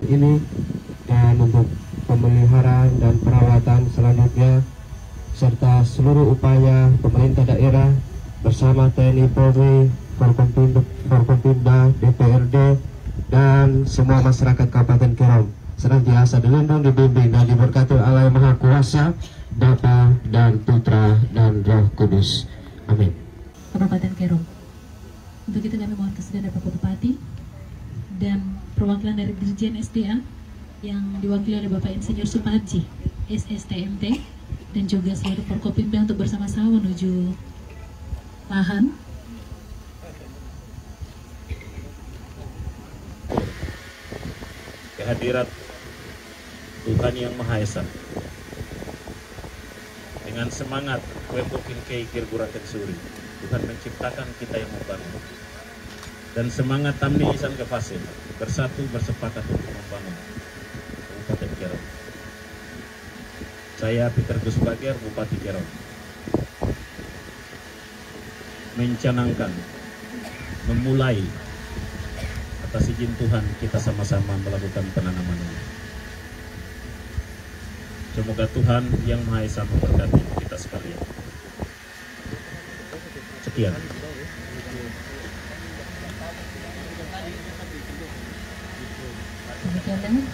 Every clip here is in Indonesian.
ini, dan untuk pemeliharaan dan perawatan selanjutnya serta seluruh upaya pemerintah daerah bersama TNI Polri, Forkompimda, DPRD, dan semua masyarakat Kabupaten Kerom senantiasa dilindung, dibimbing, dan diberkati Allah yang Maha Kuasa, Bapa dan Putra dan Roh Kudus. Amin. Kabupaten Kerom. Untuk itu kami mohon kesediaan dari Bapak Bupati dan perwakilan dari Dirjen SDA yang diwakili oleh Bapak Insinyur Suparji, SSTMT, dan juga seluruh Forkopimda untuk bersama-sama menuju lahan. Kehadirat Tuhan Yang Maha Esa dengan semangat Wepokin Kei Kirguraken Suri, Tuhan menciptakan kita yang membangun, dan semangat Tamni Isan Kefasil bersatu bersepakat untuk membangun Kabupaten Kerom. Saya Peter Gus Bager, Bupati Kerom, mencanangkan, memulai atas izin Tuhan kita sama-sama melakukan penanaman ini. Semoga Tuhan Yang Maha Esa memberkati kita sekalian. Sekian. Demikianlah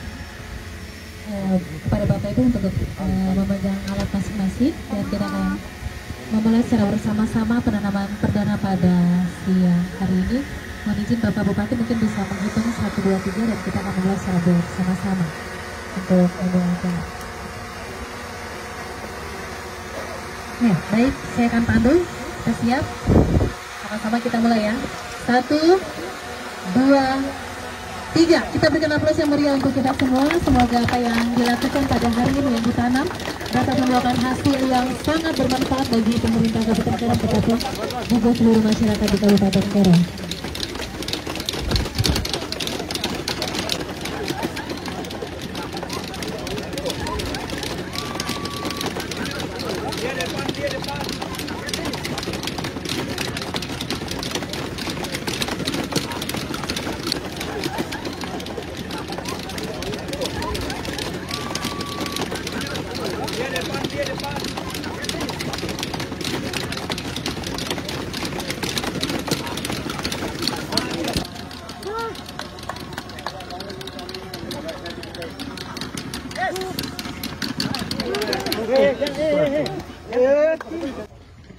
kepada Bapak Ibu untuk memegang alat masing-masing, dan kita akan memulai secara bersama-sama penanaman perdana pada siang hari ini. Mohon izin Bapak Bupati mungkin bisa menghitung 1, 2, 3 dan kita akan mulai secara bersama-sama untuk memulai. Ya, baik, saya akan pandu. Kita siap? Sama-sama kita mulai ya. 1, 2, 3. Kita berikan aplaus yang meriah untuk kita semua. Semoga apa yang dilakukan pada hari ini yang ditanam dapat membuahkan hasil yang sangat bermanfaat bagi pemerintah Kabupaten Kerom tetapi juga seluruh masyarakat di Kabupaten Kerom.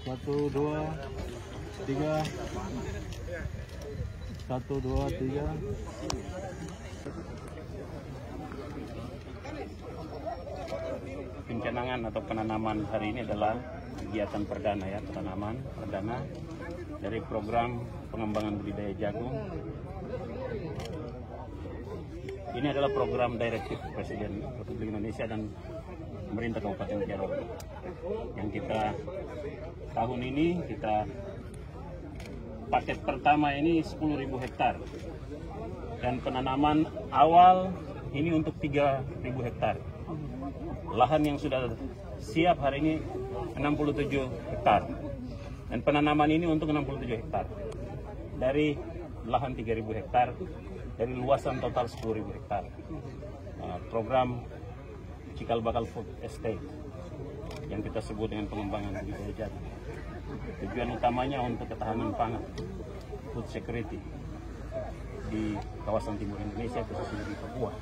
Satu, dua, tiga. 1, 2, 3. Pencanangan atau penanaman hari ini adalah kegiatan perdana ya, penanaman perdana dari program pengembangan budidaya jagung. Ini adalah program direktif Presiden Republik Indonesia dan pemerintah Kabupaten Kerom yang kita tahun ini kita paket pertama ini 10.000 hektar dan penanaman awal ini untuk 3.000 hektar. Lahan yang sudah siap hari ini 67 hektar dan penanaman ini untuk 67 hektar dari lahan 3.000 hektar dari luasan total 10.000 hektar. Program Cikal Bakal Food Estate yang kita sebut dengan pengembangan budidaya jagung. Tujuan utamanya untuk ketahanan pangan, food security di kawasan timur Indonesia, khususnya di Papua.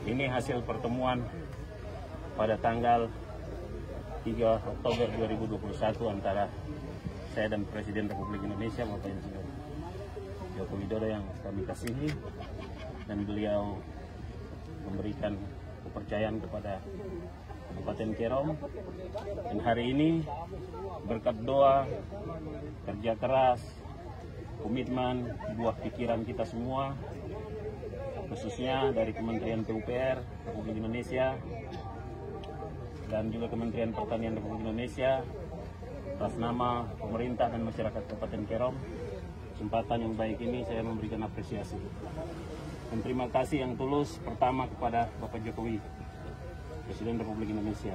Ini hasil pertemuan pada tanggal 3 Oktober 2021 antara saya dan Presiden Republik Indonesia Bapak Insinyur Joko Widodo yang kami kasihi, dan beliau memberikan kepercayaan kepada Kabupaten Kerom. Dan hari ini berkat doa, kerja keras, komitmen, buah pikiran kita semua, khususnya dari Kementerian PUPR Republik Indonesia dan juga Kementerian Pertanian Republik Indonesia, atas nama pemerintah dan masyarakat Kabupaten Kerom, kesempatan yang baik ini saya memberikan apresiasi dan terima kasih yang tulus pertama kepada Bapak Jokowi, Presiden Republik Indonesia,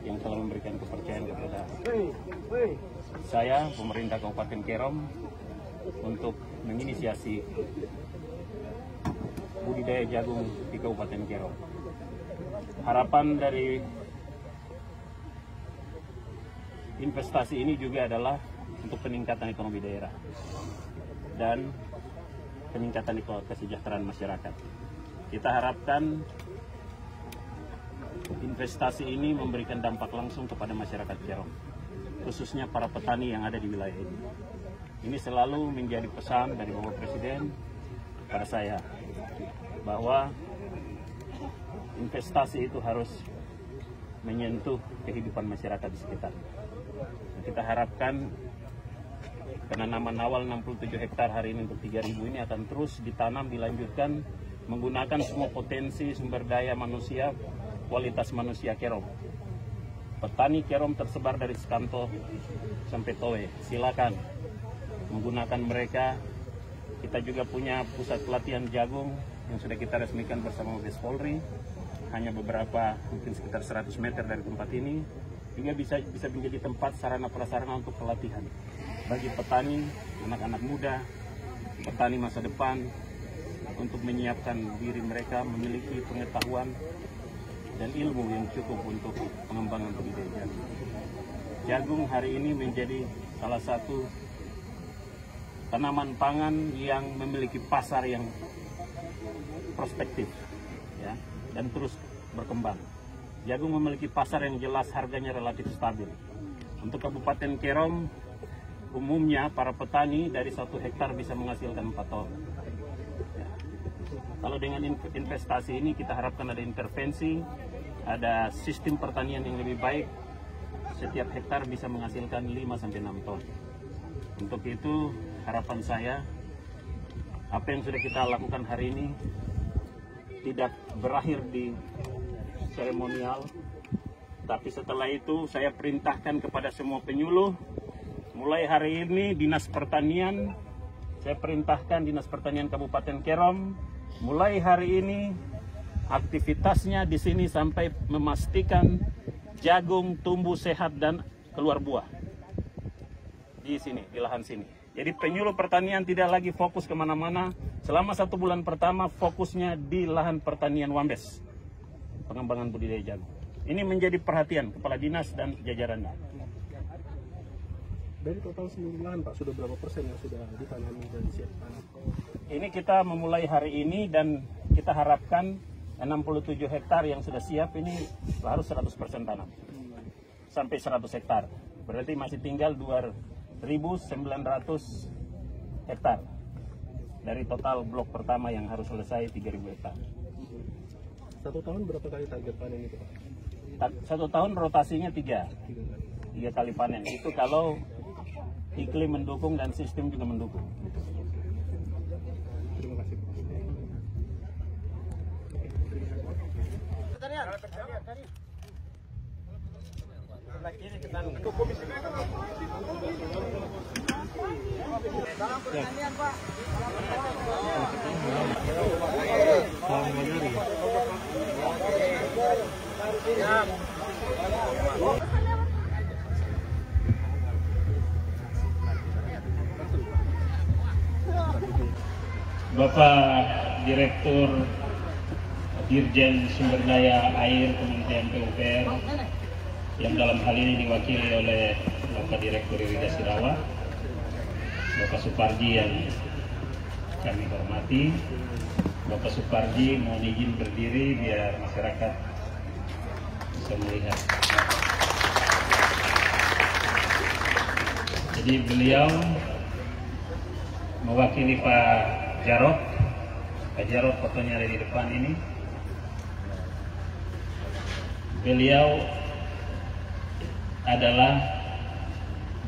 yang telah memberikan kepercayaan kepada saya, pemerintah Kabupaten Kerom, untuk menginisiasi budidaya jagung di Kabupaten Kerom. Harapan dari investasi ini juga adalah untuk peningkatan ekonomi daerah dan peningkatan kesejahteraan masyarakat. Kita harapkan investasi ini memberikan dampak langsung kepada masyarakat Kerom, khususnya para petani yang ada di wilayah ini. Ini selalu menjadi pesan dari Bapak Presiden kepada saya, bahwa investasi itu harus menyentuh kehidupan masyarakat di sekitar. Kita harapkan penanaman awal 67 hektar hari ini untuk 3.000 ini akan terus ditanam, dilanjutkan menggunakan semua potensi sumber daya manusia, kualitas manusia Kerom. Petani Kerom tersebar dari Skanto sampai Towe. Silakan menggunakan mereka. Kita juga punya pusat pelatihan jagung yang sudah kita resmikan bersama Mabes Polri. Hanya beberapa, mungkin sekitar 100 meter dari tempat ini, juga bisa menjadi tempat sarana prasarana untuk pelatihan bagi petani, anak-anak muda, petani masa depan, untuk menyiapkan diri mereka memiliki pengetahuan dan ilmu yang cukup untuk pengembangan budidaya jagung. Jagung hari ini menjadi salah satu tanaman pangan yang memiliki pasar yang prospektif, ya, dan terus berkembang. Jagung memiliki pasar yang jelas, harganya relatif stabil. Untuk Kabupaten Kerom, umumnya para petani dari 1 hektar bisa menghasilkan 4 ton. Ya. Kalau dengan investasi ini kita harapkan ada intervensi, ada sistem pertanian yang lebih baik, setiap hektar bisa menghasilkan 5-6 ton. Untuk itu harapan saya, apa yang sudah kita lakukan hari ini tidak berakhir di seremonial, tapi setelah itu saya perintahkan kepada semua penyuluh, mulai hari ini Dinas Pertanian, saya perintahkan Dinas Pertanian Kabupaten Kerom, mulai hari ini aktivitasnya di sini sampai memastikan jagung tumbuh sehat dan keluar buah di sini, di lahan sini. Jadi penyuluh pertanian tidak lagi fokus kemana-mana. Selama 1 bulan pertama fokusnya di lahan pertanian Wambes, pengembangan budidaya jagung. Ini menjadi perhatian kepala dinas dan jajarannya. Dari total seluruh lahan Pak, sudah berapa persen yang sudah ditanami dan disiapkan? Ini kita memulai hari ini dan kita harapkan 67 hektar yang sudah siap ini harus 100% tanam. Sampai 100 hektar. Berarti masih tinggal 2.900 hektar. Dari total blok pertama yang harus selesai 3.000 hektar. 1 tahun berapa kali target panen itu Pak? 1 tahun rotasinya 3 kali panen. Itu kalau iklim mendukung dan sistem juga mendukung. Terima kasih. Bapak Direktur Dirjen Sumber Daya Air Kementerian PUPR, yang dalam hal ini diwakili oleh Bapak Direktur Irigasi Rawa, Bapak Suparji yang kami hormati. Bapak Suparji mohon izin berdiri biar masyarakat bisa melihat. Jadi beliau mewakili Pak Jarod. Pak Jarod fotonya ada di depan ini. Beliau adalah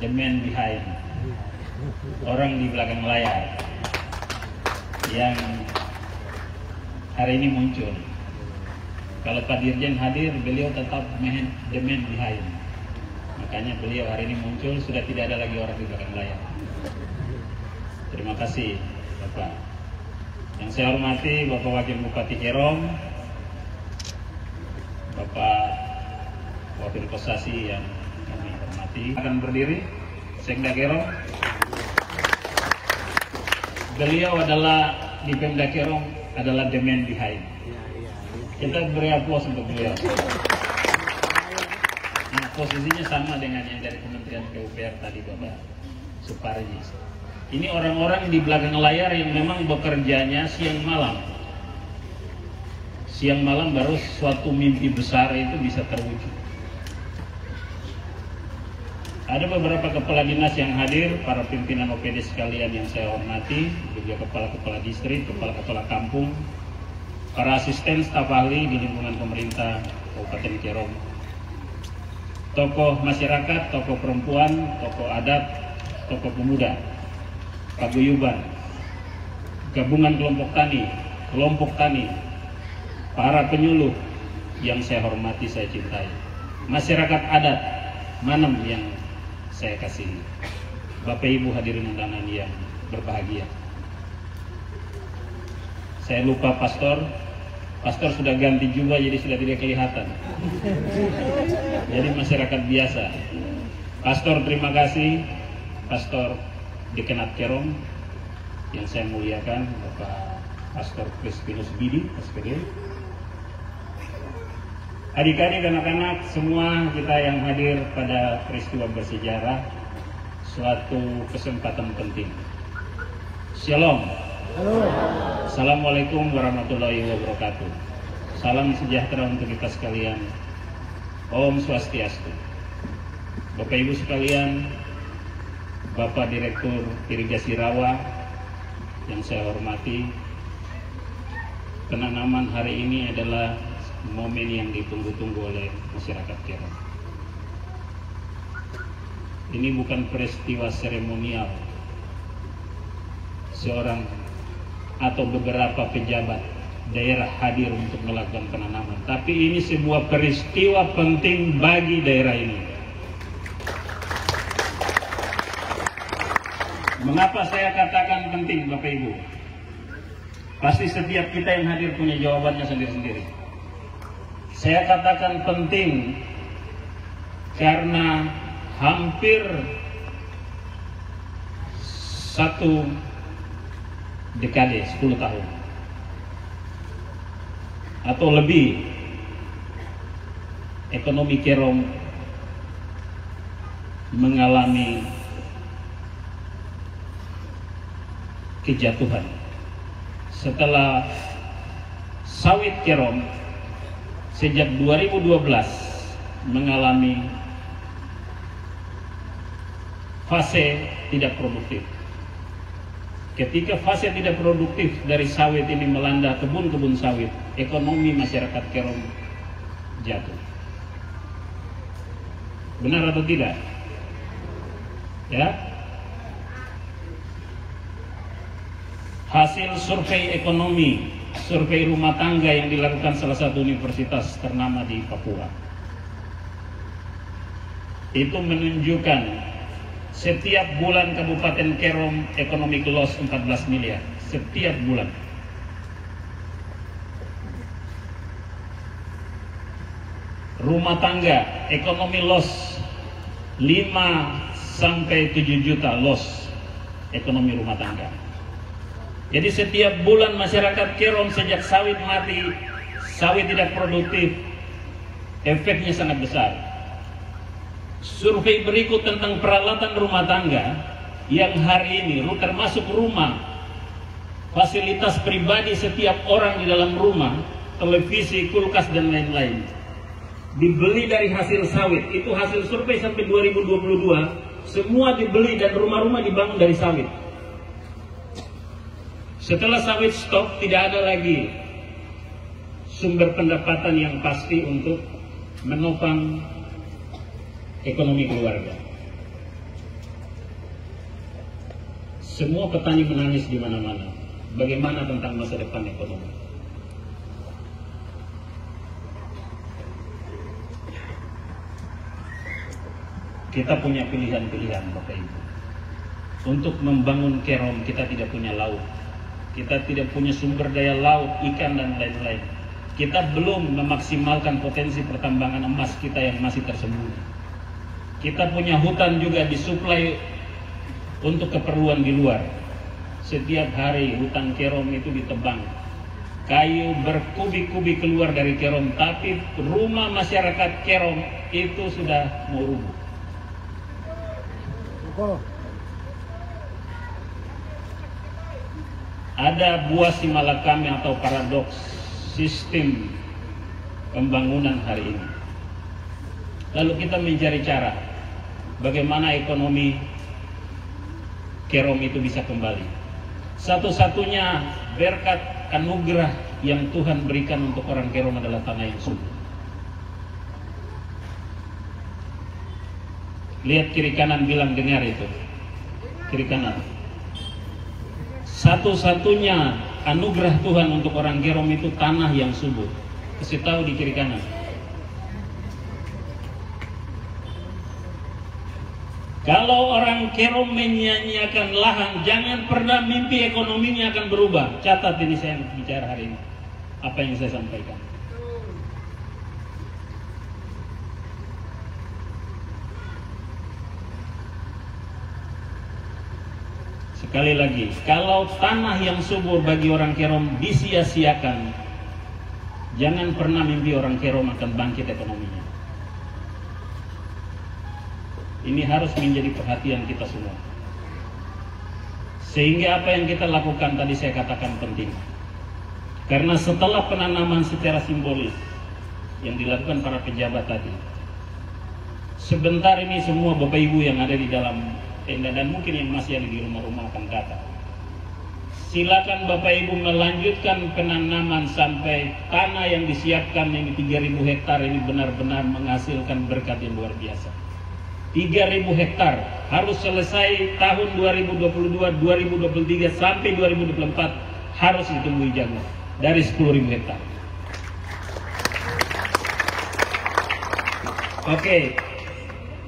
the man behind, orang di belakang layar yang hari ini muncul. Kalau Pak Dirjen hadir, beliau tetap the man behind. Makanya beliau hari ini muncul, sudah tidak ada lagi orang di belakang layar. Terima kasih Bapak. Yang saya hormati Bapak Wakil Bupati Kerom, Bapak Wakil Kosasi yang kami hormati. Akan berdiri Sekda Kerom. Beliau adalah di Pemda Kerong adalah the man behind. Kita beri aplaus untuk beliau. Nah, posisinya sama dengan yang dari Kementerian PUPR tadi, Bapak Suparji. Ini orang-orang di belakang layar yang memang bekerjanya siang malam. Siang malam baru suatu mimpi besar itu bisa terwujud. Ada beberapa kepala dinas yang hadir, para pimpinan OPD sekalian yang saya hormati, juga kepala-kepala distrik, kepala-kepala kampung, para asisten staf ahli di lingkungan pemerintah Kabupaten Kerong, tokoh masyarakat, tokoh perempuan, tokoh adat, tokoh pemuda, paguyuban, gabungan kelompok tani, para penyuluh yang saya hormati, saya cintai, masyarakat adat Manem yang saya kasihi, Bapak Ibu hadirin undangan yang berbahagia. Saya lupa pastor sudah ganti juga jadi sudah tidak kelihatan. Jadi masyarakat biasa. Pastor terima kasih, Pastor Dekanat Kerong yang saya muliakan, Bapak Pastor Crispinus Bidi, SPD. Adik-adik, anak-anak, semua kita yang hadir pada peristiwa bersejarah, suatu kesempatan penting. Shalom. Assalamualaikum warahmatullahi wabarakatuh. Salam sejahtera untuk kita sekalian. Om Swastiastu. Bapak Ibu sekalian, Bapak Direktur Irigasi Rawa yang saya hormati, penanaman hari ini adalah momen yang ditunggu-tunggu oleh masyarakat Kerong. Ini bukan peristiwa seremonial seorang atau beberapa pejabat daerah hadir untuk melakukan penanaman, tapi ini sebuah peristiwa penting bagi daerah ini. Mengapa saya katakan penting, Bapak Ibu? Pasti setiap kita yang hadir punya jawabannya sendiri-sendiri. Saya katakan penting karena hampir satu dekade, 10 tahun atau lebih, ekonomi Kerong mengalami kejatuhan setelah sawit Kerong sejak 2012 mengalami fase tidak produktif. Ketika fase tidak produktif dari sawit ini melanda kebun-kebun sawit, ekonomi masyarakat Kerong jatuh. Benar atau tidak? Ya. Hasil survei ekonomi, survei rumah tangga yang dilakukan salah satu universitas ternama di Papua, itu menunjukkan setiap bulan Kabupaten Kerong economic loss 14 miliar setiap bulan. Rumah tangga ekonomi loss 5 sampai 7 juta loss ekonomi rumah tangga. Jadi setiap bulan masyarakat Kerong sejak sawit mati, sawit tidak produktif, efeknya sangat besar. Survei berikut tentang peralatan rumah tangga yang hari ini termasuk rumah, fasilitas pribadi setiap orang di dalam rumah, televisi, kulkas dan lain-lain, dibeli dari hasil sawit. Itu hasil survei sampai 2022, semua dibeli dan rumah-rumah dibangun dari sawit. Setelah sawit stop, tidak ada lagi sumber pendapatan yang pasti untuk menopang ekonomi keluarga. Semua petani menangis di mana-mana. Bagaimana tentang masa depan ekonomi? Kita punya pilihan-pilihan, Bapak Ibu. Untuk membangun Kerong, kita tidak punya laut. Kita tidak punya sumber daya laut, ikan dan lain-lain. Kita belum memaksimalkan potensi pertambangan emas kita yang masih tersembunyi. Kita punya hutan juga disuplai untuk keperluan di luar. setiap hari hutan Kerom itu ditebang. Kayu berkubik-kubik keluar dari Kerom, tapi rumah masyarakat Kerom itu sudah mau rubuh. Ada buah simalakam atau paradoks sistem pembangunan hari ini. Lalu kita mencari cara bagaimana ekonomi Kerom itu bisa kembali. Satu-satunya berkat anugerah yang Tuhan berikan untuk orang Kerom adalah tanah yang subur. Lihat kiri kanan, bilang dengar itu. Kiri kanan. Satu-satunya anugerah Tuhan untuk orang Kerom itu tanah yang subur. Kasih tahu di kiri kanan. Kalau orang Kerom menyanyiakan lahan, jangan pernah mimpi ekonominya akan berubah. Catat ini saya bicara hari ini. Apa yang saya sampaikan. Sekali lagi, kalau tanah yang subur bagi orang Kerom disia-siakan, jangan pernah mimpi orang Kerom akan bangkit ekonominya. Ini harus menjadi perhatian kita semua. Sehingga apa yang kita lakukan tadi saya katakan penting. Karena setelah penanaman secara simbolis yang dilakukan para pejabat tadi, sebentar ini semua Bapak Ibu yang ada di dalam tenda dan mungkin yang masih ada di rumah-rumah akan kata, silakan Bapak Ibu melanjutkan penanaman sampai tanah yang disiapkan ini 3.000 hektar ini benar-benar menghasilkan berkat yang luar biasa. 3.000 hektar harus selesai tahun 2022, 2023 sampai 2024 harus ditumbuhi jagung dari 10.000 hektar. Oke,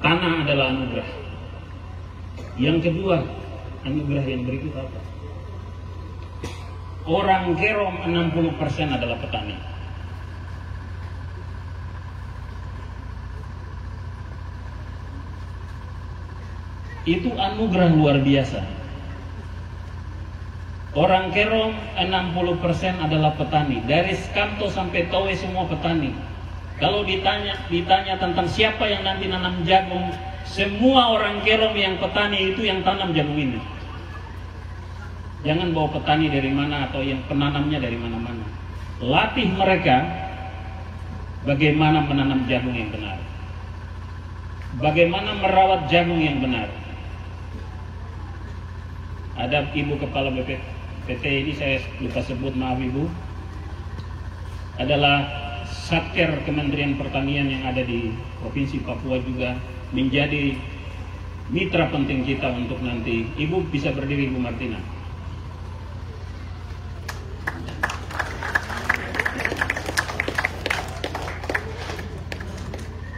tanah adalah anugerah. Yang kedua, anugerah yang berikut apa? Orang Kerom 60% adalah petani. Itu anugerah luar biasa. Orang Kerom 60% adalah petani. Dari Skamto sampai Towe semua petani. Kalau ditanya tentang siapa yang nanti nanam jagung, semua orang Kerom yang petani itu yang tanam jagung ini. Jangan bawa petani dari mana atau yang penanamnya dari mana-mana. Latih mereka bagaimana menanam jagung yang benar. Bagaimana merawat jagung yang benar. Ada Ibu Kepala BPPT ini saya lupa sebut, maaf Ibu. Adalah Satker Kementerian Pertanian yang ada di Provinsi Papua juga menjadi mitra penting kita untuk nanti. Ibu bisa berdiri, Ibu Martina.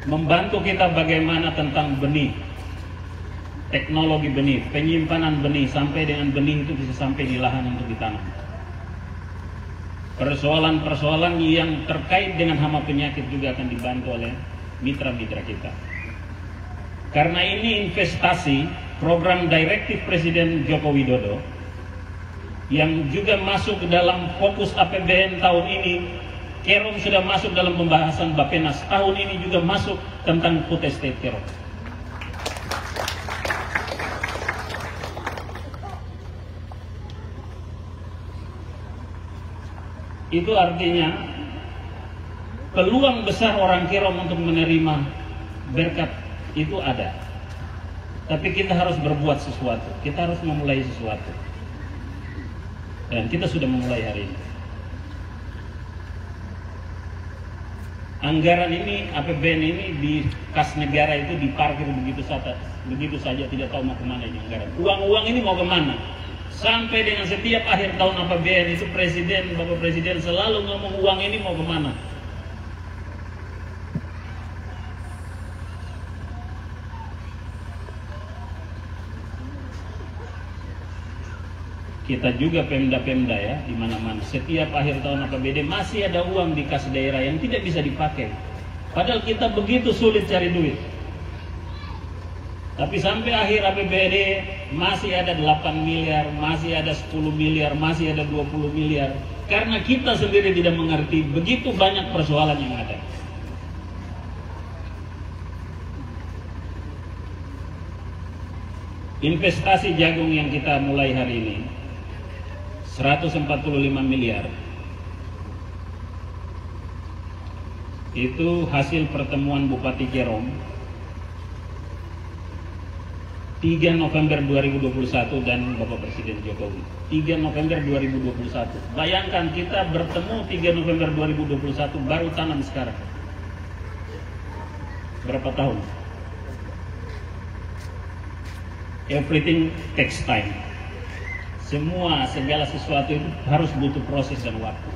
Membantu kita bagaimana tentang benih, teknologi benih, penyimpanan benih sampai dengan benih itu bisa sampai di lahan untuk ditanam. Persoalan-persoalan yang terkait dengan hama penyakit juga akan dibantu oleh mitra-mitra kita. Karena ini investasi program direktif Presiden Joko Widodo yang juga masuk ke dalam fokus APBN tahun ini. Kerom sudah masuk dalam pembahasan Bappenas. Tahun ini juga masuk tentang food estate Kerom. Itu artinya peluang besar orang Kerom untuk menerima berkat itu ada. Tapi kita harus berbuat sesuatu. Kita harus memulai sesuatu. Dan kita sudah memulai hari ini. Anggaran ini, APBN ini di kas negara itu diparkir begitu saja, tidak tahu mau kemana ini anggaran. Uang-uang ini mau kemana? Sampai dengan setiap akhir tahun APBN itu Bapak Presiden selalu ngomong uang ini mau kemana. Kita juga Pemda-Pemda ya, di mana-mana. Setiap akhir tahun APBD masih ada uang di kas daerah yang tidak bisa dipakai. Padahal kita begitu sulit cari duit. Tapi sampai akhir APBD masih ada 8 miliar, masih ada 10 miliar, masih ada 20 miliar. Karena kita sendiri tidak mengerti begitu banyak persoalan yang ada. Investasi jagung yang kita mulai hari ini 145 miliar. Itu hasil pertemuan Bupati Kerom 3 November 2021 dan Bapak Presiden Jokowi. 3 November 2021. Bayangkan kita bertemu 3 November 2021 baru tanam sekarang. Berapa tahun? Everything takes time. Segala sesuatu itu harus butuh proses dan waktu.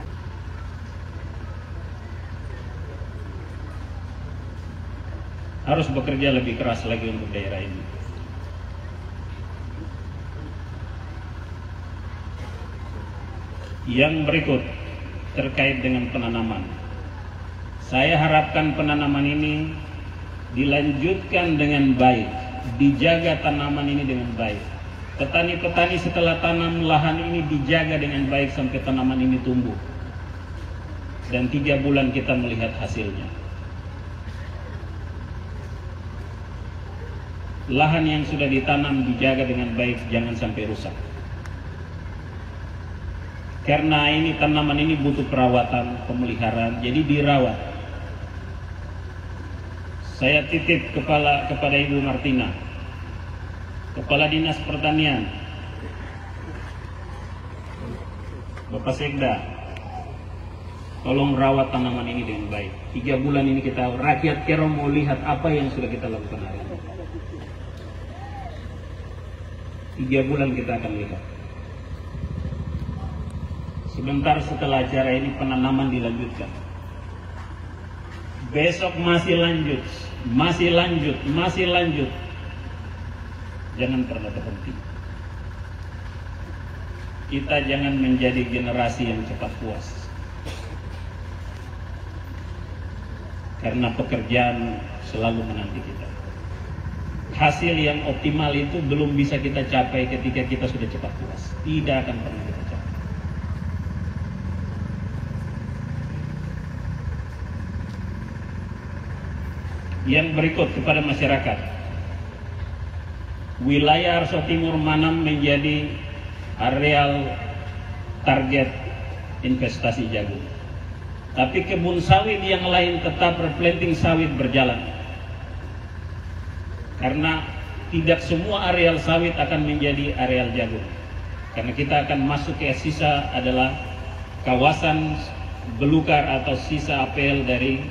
Harus bekerja lebih keras lagi untuk daerah ini. Yang berikut terkait dengan penanaman. Saya harapkan penanaman ini dilanjutkan dengan baik, dijaga tanaman ini dengan baik. Petani-petani setelah tanam lahan ini dijaga dengan baik sampai tanaman ini tumbuh. Dan 3 bulan kita melihat hasilnya. Lahan yang sudah ditanam dijaga dengan baik, jangan sampai rusak. Karena ini tanaman ini butuh perawatan, pemeliharaan, jadi dirawat. Saya titip kepada Ibu Martina, Kepala Dinas Pertanian, Bapak Sekda, tolong rawat tanaman ini dengan baik. 3 bulan ini rakyat Kerom mau lihat apa yang sudah kita lakukan hari ini. 3 bulan kita akan lihat. Sebentar setelah acara ini penanaman dilanjutkan. Besok masih lanjut, masih lanjut, masih lanjut. Jangan pernah berhenti. Kita jangan menjadi generasi yang cepat puas. Karena pekerjaan selalu menanti kita. Hasil yang optimal itu belum bisa kita capai ketika kita sudah cepat puas. Tidak akan pernah kita capai. Yang berikut kepada masyarakat. Wilayah Arso Timur Manam menjadi areal target investasi jagung. Tapi kebun sawit yang lain tetap replanting sawit berjalan. Karena tidak semua areal sawit akan menjadi areal jagung. Karena kita akan masuk ke sisa adalah kawasan belukar atau sisa apel dari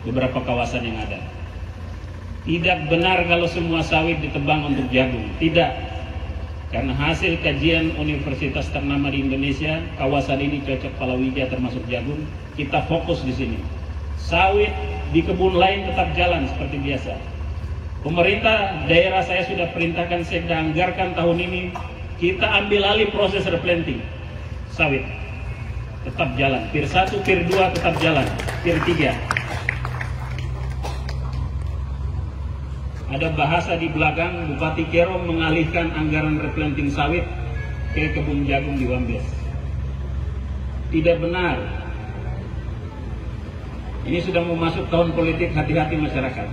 beberapa kawasan yang ada. Tidak benar kalau semua sawit ditebang untuk jagung. Tidak. Karena hasil kajian Universitas ternama di Indonesia, kawasan ini cocok palawija termasuk jagung. Kita fokus di sini. Sawit di kebun lain tetap jalan seperti biasa. Pemerintah daerah saya sudah perintahkan Sekda anggarkan tahun ini kita ambil alih proses replanting sawit. Tetap jalan. Pir 1, Pir 2 tetap jalan. Pir 3. Ada bahasa di belakang Bupati Kerom mengalihkan anggaran replanting sawit ke kebun jagung di Wambes. Tidak benar. Ini sudah mau masuk tahun politik, hati-hati masyarakat.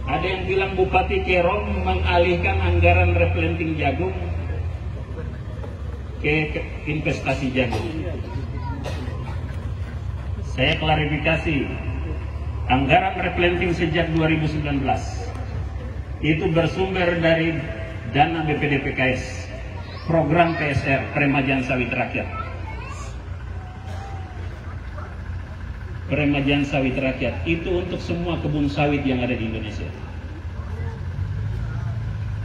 Ada yang bilang Bupati Kerom mengalihkan anggaran replanting jagung ke investasi jagung. Saya klarifikasi. Anggaran replanting sejak 2019 itu bersumber dari dana BPD PKS, program PSR, Peremajaan Sawit Rakyat. Peremajaan Sawit Rakyat itu untuk semua kebun sawit yang ada di Indonesia.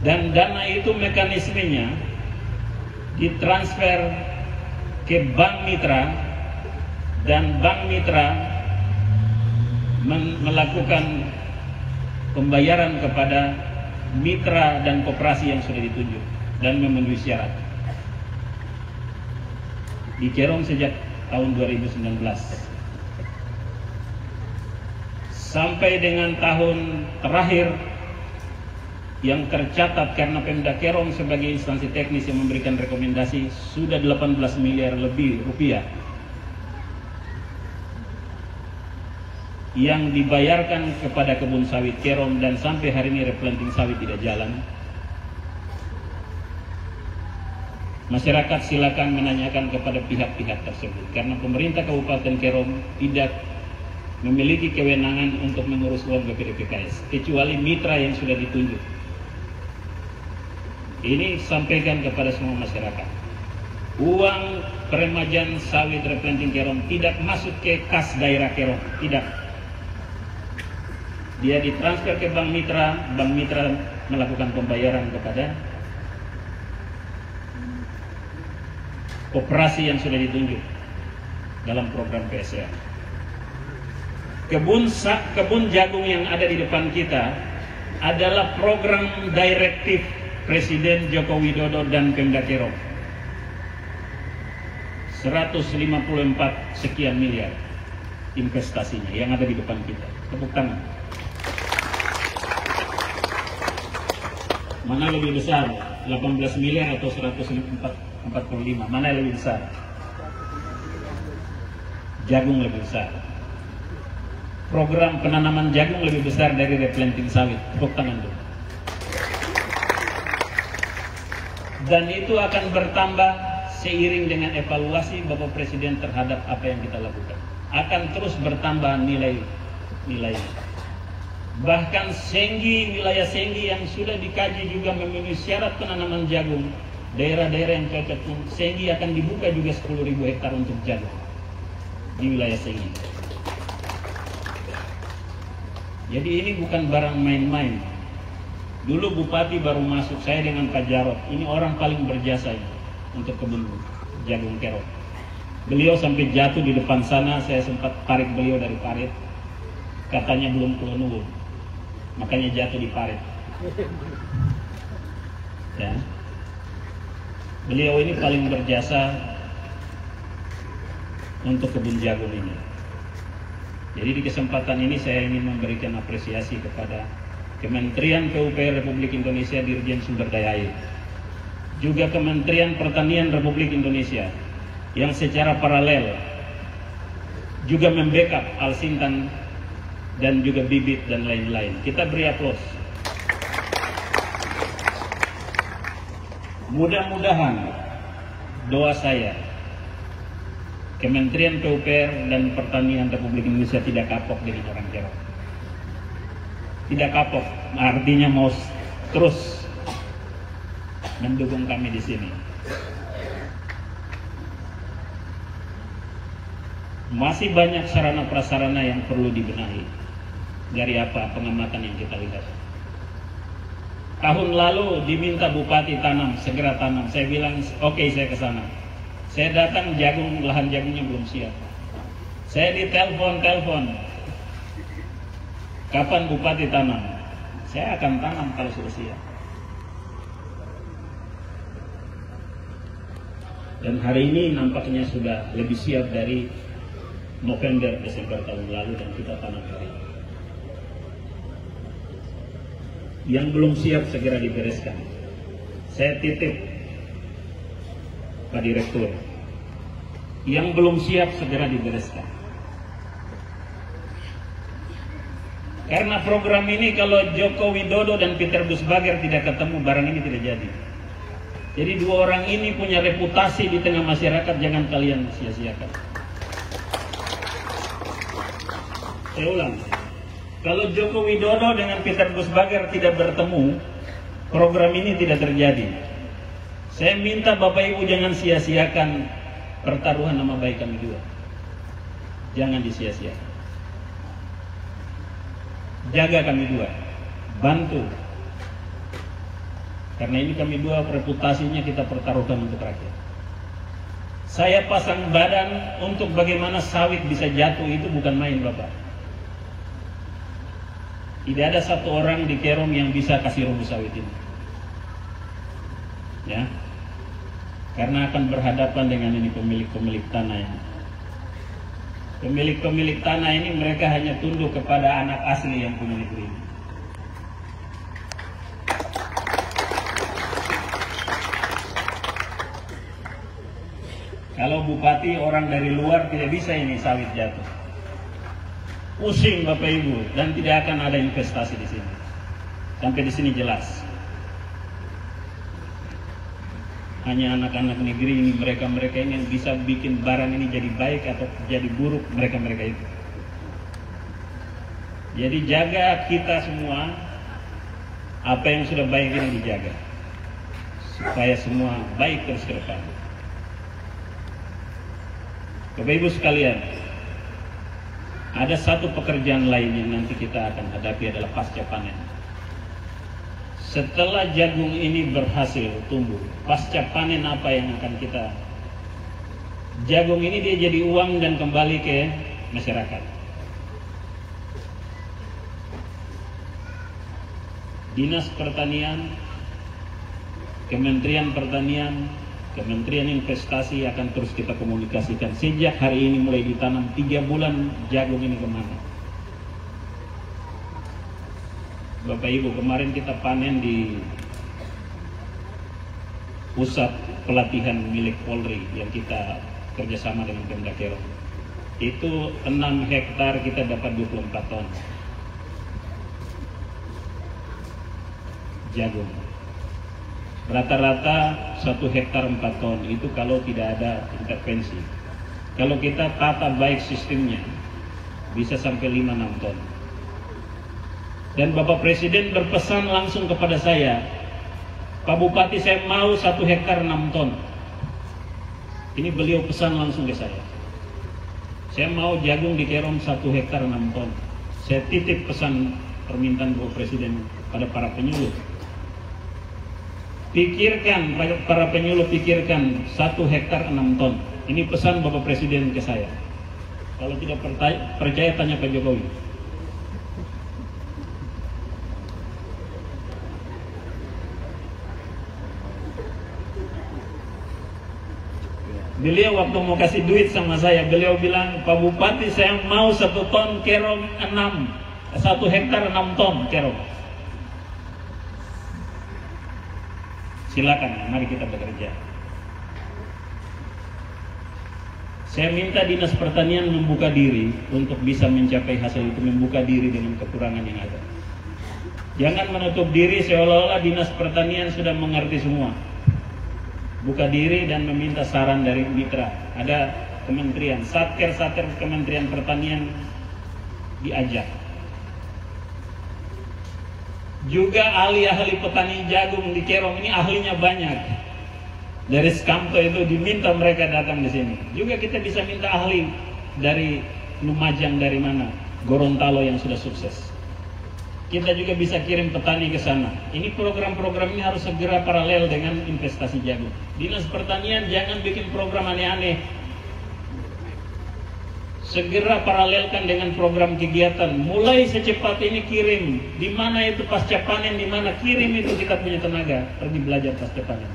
Dan dana itu mekanismenya ditransfer ke Bank Mitra, dan Bank Mitra melakukan pembayaran kepada mitra dan koperasi yang sudah ditunjuk dan memenuhi syarat. Di Kerom sejak tahun 2019 sampai dengan tahun terakhir yang tercatat karena Pemda Kerom sebagai instansi teknis yang memberikan rekomendasi sudah 18 miliar lebih rupiah yang dibayarkan kepada kebun sawit Kerom, dan sampai hari ini replanting sawit tidak jalan. Masyarakat silakan menanyakan kepada pihak-pihak tersebut, karena pemerintah Kabupaten Kerom tidak memiliki kewenangan untuk mengurus uang BPDPKS kecuali mitra yang sudah ditunjuk. Ini sampaikan kepada semua masyarakat. Uang peremajaan sawit replanting Kerom tidak masuk ke kas daerah Kerom, tidak. Dia ditransfer ke bank mitra melakukan pembayaran kepada koperasi yang sudah ditunjuk dalam program PSR. Kebun jagung yang ada di depan kita adalah program direktif Presiden Joko Widodo dan Pemda Kerom. 154 sekian miliar investasinya yang ada di depan kita. Tepuk tangan. Mana lebih besar? 18 miliar atau 145? Mana yang lebih besar? Jagung lebih besar. Program penanaman jagung lebih besar dari replanting sawit. Tepuk tangan dulu. Dan itu akan bertambah seiring dengan evaluasi Bapak Presiden terhadap apa yang kita lakukan. Akan terus bertambah nilai-nilai. Bahkan wilayah Senggi yang sudah dikaji juga memenuhi syarat penanaman jagung, daerah-daerah yang cocok pun Senggi akan dibuka juga 10.000 hektar untuk jagung di wilayah Senggi. Jadi ini bukan barang main-main. Dulu Bupati baru masuk, saya dengan Pak Jarod, ini orang paling berjasa ini untuk kebun jagung Kerom. Beliau sampai jatuh di depan sana, saya sempat tarik beliau dari parit, katanya belum keluar, makanya jatuh di parit. Ya. Beliau ini paling berjasa untuk kebun jagung ini. Jadi di kesempatan ini saya ingin memberikan apresiasi kepada Kementerian PUPR Republik Indonesia Dirjen Sumber Daya Air, juga Kementerian Pertanian Republik Indonesia yang secara paralel juga membackup Alsintan dan juga bibit dan lain-lain. Kita beri aplaus. Mudah-mudahan doa saya, Kementerian PUPR dan Pertanian Republik Indonesia tidak kapok dengan orang Kerom. Tidak kapok, artinya mau terus mendukung kami di sini. Masih banyak sarana prasarana yang perlu dibenahi. Dari apa pengamatan yang kita lihat. Tahun lalu diminta Bupati tanam, segera tanam. Saya bilang oke, saya ke sana. Saya datang, lahan jagungnya belum siap. Saya ditelepon. Kapan Bupati tanam? Saya akan tanam kalau sudah siap. Dan hari ini nampaknya sudah lebih siap dari November, Desember tahun lalu, dan kita tanam hari ini. Yang belum siap segera dibereskan. Saya titip Pak Direktur. Yang belum siap segera dibereskan. Karena program ini kalau Joko Widodo dan Peter Busbager tidak ketemu, barang ini tidak jadi. Jadi dua orang ini punya reputasi di tengah masyarakat, jangan kalian sia-siakan. Saya ulang, kalau Joko Widodo dengan Peter Busbager tidak bertemu, program ini tidak terjadi. Saya minta Bapak Ibu jangan sia-siakan pertaruhan nama baik kami dua. Jangan disia-siakan. Jaga kami dua, bantu. Karena ini kami dua reputasinya kita pertaruhkan untuk rakyat. Saya pasang badan untuk bagaimana sawit bisa jatuh, itu bukan main Bapak. Tidak ada satu orang di Kerom yang bisa kasih rubuh sawit ini. Ya. Karena akan berhadapan dengan ini pemilik-pemilik tanah ini. Pemilik-pemilik tanah ini mereka hanya tunduk kepada anak asli yang punya negeri ini. Kalau bupati orang dari luar tidak bisa ini sawit jatuh. Pusing Bapak Ibu, dan tidak akan ada investasi di sini. Sampai di sini jelas. Hanya anak-anak negeri ini, mereka-mereka ini yang bisa bikin barang ini jadi baik atau jadi buruk, mereka-mereka itu. Jadi jaga kita semua, apa yang sudah baik ini dijaga, supaya semua baik terus ke depan. Bapak Ibu sekalian, ada satu pekerjaan lain yang nanti kita akan hadapi adalah pasca panen. Setelah jagung ini berhasil tumbuh, pasca panen apa yang akan kita? Jagung ini dia jadi uang dan kembali ke masyarakat. Dinas Pertanian, Kementerian Pertanian, Kementerian Investasi akan terus kita komunikasikan. Sejak hari ini mulai ditanam 3 bulan jagung ini kemana. Bapak Ibu, kemarin kita panen di pusat pelatihan milik Polri yang kita kerjasama dengan Pemda Kero. Itu 6 hektar kita dapat 24 ton jagung. Rata-rata 1 hektar 4 ton itu kalau tidak ada intervensi. Kalau kita tata baik sistemnya, bisa sampai 5-6 ton. Dan Bapak Presiden berpesan langsung kepada saya, Pak Bupati, saya mau 1 hektar 6 ton. Ini beliau pesan langsung ke saya. Saya mau jagung di Kerom 1 hektar 6 ton. Saya titip pesan permintaan Bapak Presiden pada para penyuluh. Pikirkan, para penyuluh pikirkan 1 hektar 6 ton. Ini pesan Bapak Presiden ke saya. Kalau tidak percaya tanya Pak Jokowi. Beliau waktu mau kasih duit sama saya, beliau bilang, Pak Bupati, saya mau 1 ton Kerom 1 hektar 6 ton Kerom. Silakan, mari kita bekerja. Saya minta Dinas Pertanian membuka diri untuk bisa mencapai hasil itu, membuka diri dengan kekurangan yang ada. Jangan menutup diri seolah-olah Dinas Pertanian sudah mengerti semua. Buka diri dan meminta saran dari mitra. Ada kementerian, satker Kementerian Pertanian diajak. Juga ahli-ahli petani jagung di Kerom ini ahlinya banyak. Dari Skamto itu diminta mereka datang di sini. Juga kita bisa minta ahli dari Lumajang, dari mana? Gorontalo yang sudah sukses. Kita juga bisa kirim petani ke sana. Ini program-program ini harus segera paralel dengan investasi jagung. Dinas Pertanian jangan bikin program aneh-aneh. Segera paralelkan dengan program kegiatan. Mulai secepat ini kirim. Di mana itu pasca panen, di mana kirim itu kita punya tenaga pergi belajar pasca panen.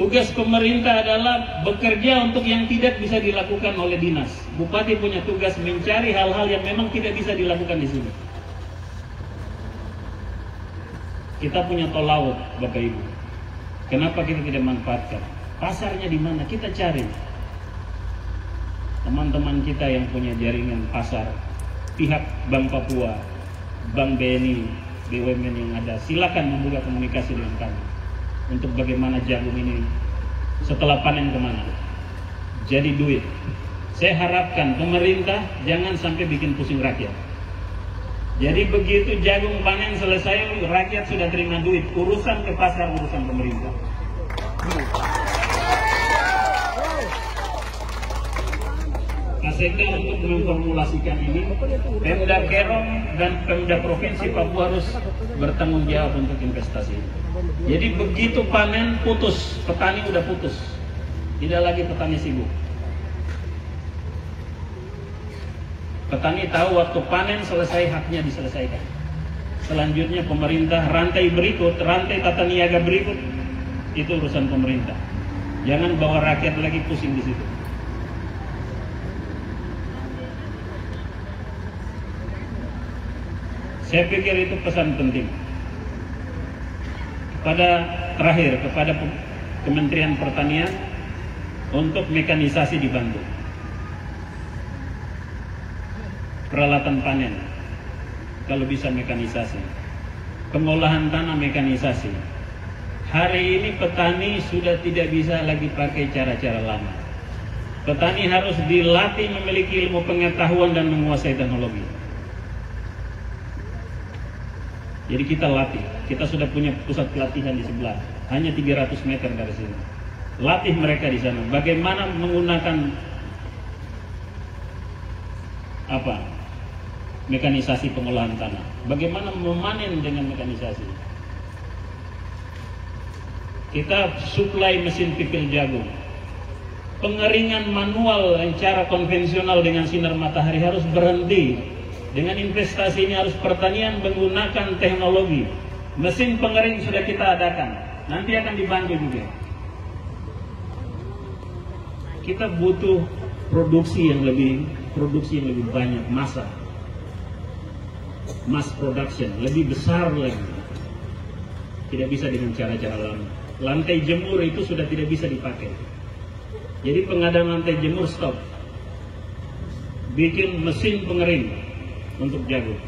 Tugas pemerintah adalah bekerja untuk yang tidak bisa dilakukan oleh dinas. Bupati punya tugas mencari hal-hal yang memang tidak bisa dilakukan di sini. Kita punya tol laut, Bapak Ibu. Kenapa kita tidak manfaatkan? Pasarnya di mana? Kita cari. Teman-teman kita yang punya jaringan pasar, pihak Bank Papua, Bank BNI, BUMN yang ada, silakan membuka komunikasi dengan kami. Untuk bagaimana jagung ini setelah panen kemana, jadi duit. Saya harapkan pemerintah jangan sampai bikin pusing rakyat. Jadi begitu jagung panen selesai, rakyat sudah terima duit. Urusan ke pasar, urusan pemerintah. Sehingga untuk memformulasikan ini, Pemda Kerom dan Pemda Provinsi Papua harus bertanggung jawab untuk investasi. Jadi begitu panen putus, petani udah putus, tidak lagi petani sibuk. Petani tahu waktu panen selesai haknya diselesaikan. Selanjutnya pemerintah, rantai berikut, rantai tata niaga berikut, itu urusan pemerintah. Jangan bawa rakyat lagi pusing di situ. Saya pikir itu pesan penting. kepada Kementerian Pertanian untuk mekanisasi dibantu. Peralatan panen, kalau bisa mekanisasi. Pengolahan tanah mekanisasi. Hari ini petani sudah tidak bisa lagi pakai cara-cara lama. Petani harus dilatih memiliki ilmu pengetahuan dan menguasai teknologi. Jadi kita latih. Kita sudah punya pusat pelatihan di sebelah, hanya 300 meter dari sini. Latih mereka di sana. Bagaimana menggunakan mekanisasi pengolahan tanah. Bagaimana memanen dengan mekanisasi. Kita suplai mesin pipil jagung. Pengeringan manual yang cara konvensional dengan sinar matahari harus berhenti. Dengan investasi ini harus pertanian menggunakan teknologi. Mesin pengering sudah kita adakan. Nanti akan dibantu juga. Kita butuh produksi yang lebih banyak, mass production, lebih besar lagi. Tidak bisa dengan cara-cara lama. Lantai jemur itu sudah tidak bisa dipakai. Jadi pengadaan lantai jemur stop. Bikin mesin pengering untuk jagung.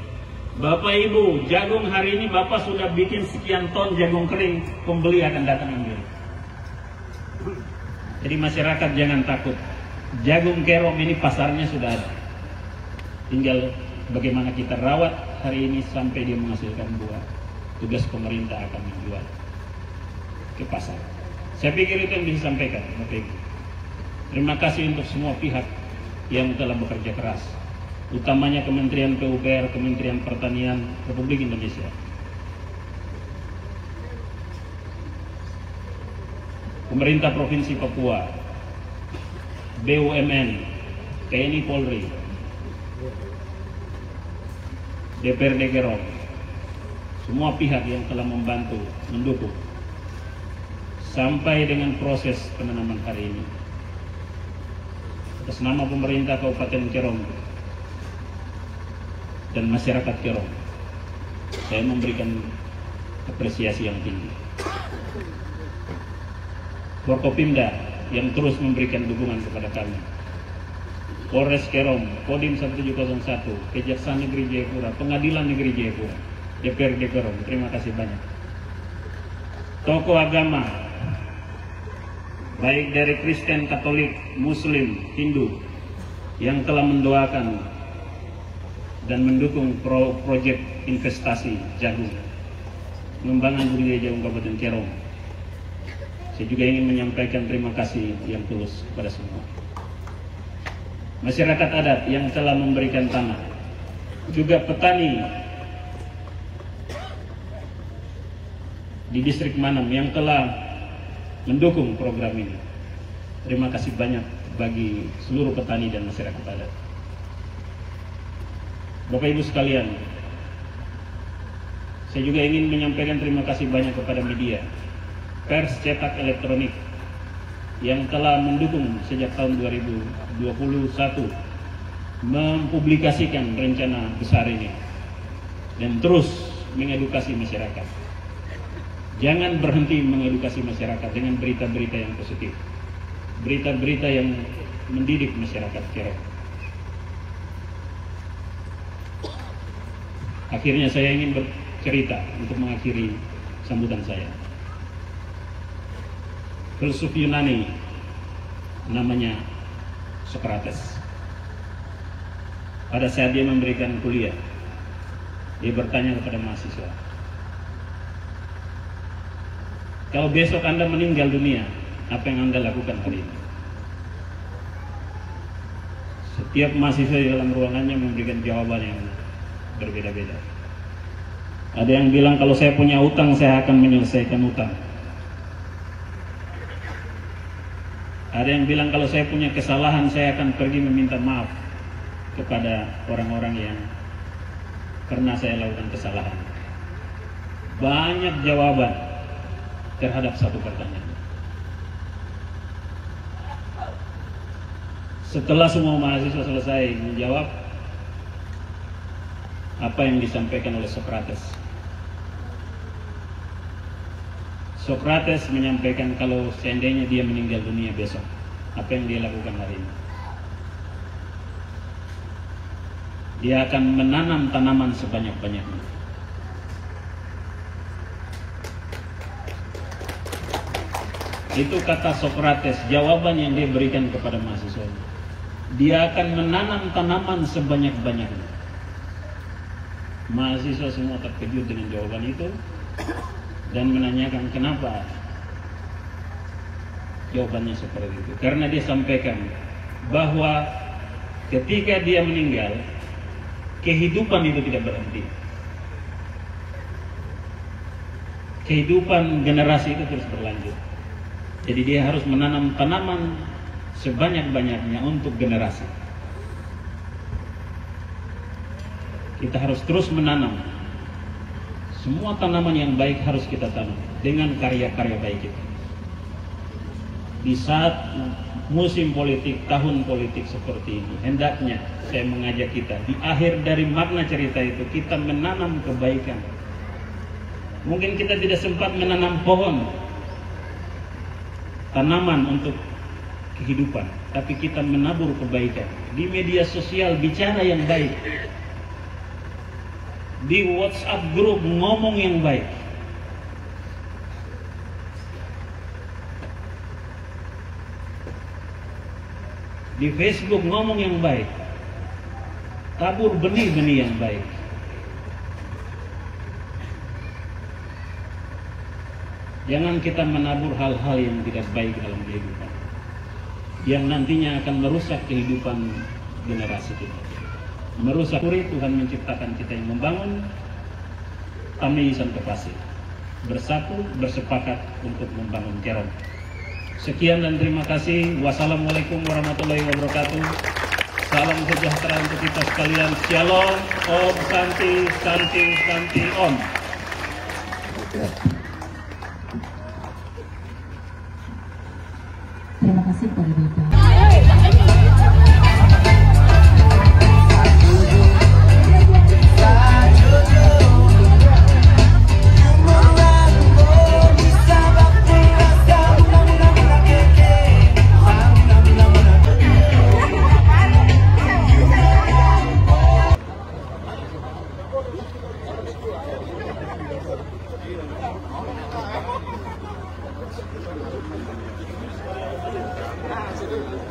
Bapak Ibu, jagung hari ini Bapak sudah bikin sekian ton jagung kering, pembeli akan datang ambil. Jadi masyarakat jangan takut. Jagung kerom ini pasarnya sudah ada. Tinggal bagaimana kita rawat hari ini sampai dia menghasilkan buah. Tugas pemerintah akan menjual ke pasar. Saya pikir itu yang bisa disampaikan, Bapak Ibu. Terima kasih untuk semua pihak yang telah bekerja keras, utamanya Kementerian PUPR, Kementerian Pertanian Republik Indonesia. Pemerintah Provinsi Papua, BUMN, TNI Polri, DPRD Kerom, semua pihak yang telah membantu, mendukung sampai dengan proses penanaman hari ini. Atas nama pemerintah Kabupaten Kerom dan masyarakat Kerom, saya memberikan apresiasi yang tinggi. Forkopimda yang terus memberikan dukungan kepada kami, Polres Kerom, Kodim 1701, Kejaksaan Negeri Jayapura, Pengadilan Negeri Jayapura, DPRD Kerom, terima kasih banyak. Tokoh agama, baik dari Kristen, Katolik, Muslim, Hindu, yang telah mendoakan dan mendukung proyek investasi jagung, pengembangan budidaya jagung Kabupaten Kerom. Saya juga ingin menyampaikan terima kasih yang tulus kepada semua. Masyarakat adat yang telah memberikan tanah, juga petani di distrik Manam yang telah mendukung program ini. Terima kasih banyak bagi seluruh petani dan masyarakat adat. Bapak Ibu sekalian, saya juga ingin menyampaikan terima kasih banyak kepada media, pers cetak elektronik yang telah mendukung sejak tahun 2021 mempublikasikan rencana besar ini dan terus mengedukasi masyarakat. Jangan berhenti mengedukasi masyarakat dengan berita-berita yang positif, berita-berita yang mendidik masyarakat Kerom. Akhirnya saya ingin bercerita untuk mengakhiri sambutan saya. Filsuf Yunani namanya Socrates. Pada saat dia memberikan kuliah, dia bertanya kepada mahasiswa, kalau besok Anda meninggal dunia, apa yang Anda lakukan hari ini? Setiap mahasiswa di dalam ruangannya memberikan jawaban yang berbeda-beda. Ada yang bilang kalau saya punya utang, saya akan menyelesaikan utang. Ada yang bilang kalau saya punya kesalahan, saya akan pergi meminta maaf kepada orang-orang yang pernah saya lakukan kesalahan. Banyak jawaban terhadap satu pertanyaan. Setelah semua mahasiswa selesai menjawab apa yang disampaikan oleh Socrates, Socrates menyampaikan kalau seandainya dia meninggal dunia besok, apa yang dia lakukan hari ini? Dia akan menanam tanaman sebanyak-banyaknya. Itu kata Socrates, jawaban yang dia berikan kepada mahasiswa. Dia akan menanam tanaman sebanyak-banyaknya. Mahasiswa semua terkejut dengan jawaban itu dan menanyakan kenapa jawabannya seperti itu. Karena dia sampaikan bahwa ketika dia meninggal, kehidupan itu tidak berhenti. Kehidupan generasi itu terus berlanjut. Jadi dia harus menanam tanaman sebanyak-banyaknya untuk generasi. Kita harus terus menanam. Semua tanaman yang baik harus kita tanam dengan karya-karya baik kita. Di saat musim politik, tahun politik seperti ini, hendaknya saya mengajak kita, di akhir dari makna cerita itu, kita menanam kebaikan. Mungkin kita tidak sempat menanam pohon, tanaman untuk kehidupan, tapi kita menabur kebaikan. Di media sosial bicara yang baik, di WhatsApp grup ngomong yang baik. Di Facebook ngomong yang baik. Tabur benih-benih yang baik. Jangan kita menabur hal-hal yang tidak baik dalam kehidupan, yang nantinya akan merusak kehidupan generasi kita. Merusak Tuhan menciptakan kita yang membangun. Kami Santo Pasir bersatu, bersepakat untuk membangun Keron. Sekian dan terima kasih. Wassalamualaikum warahmatullahi wabarakatuh. Salam sejahtera untuk kita sekalian. Shalom, Om, Santi, Santi, Santi, Om. Terima kasih kepada Bapak. Nah,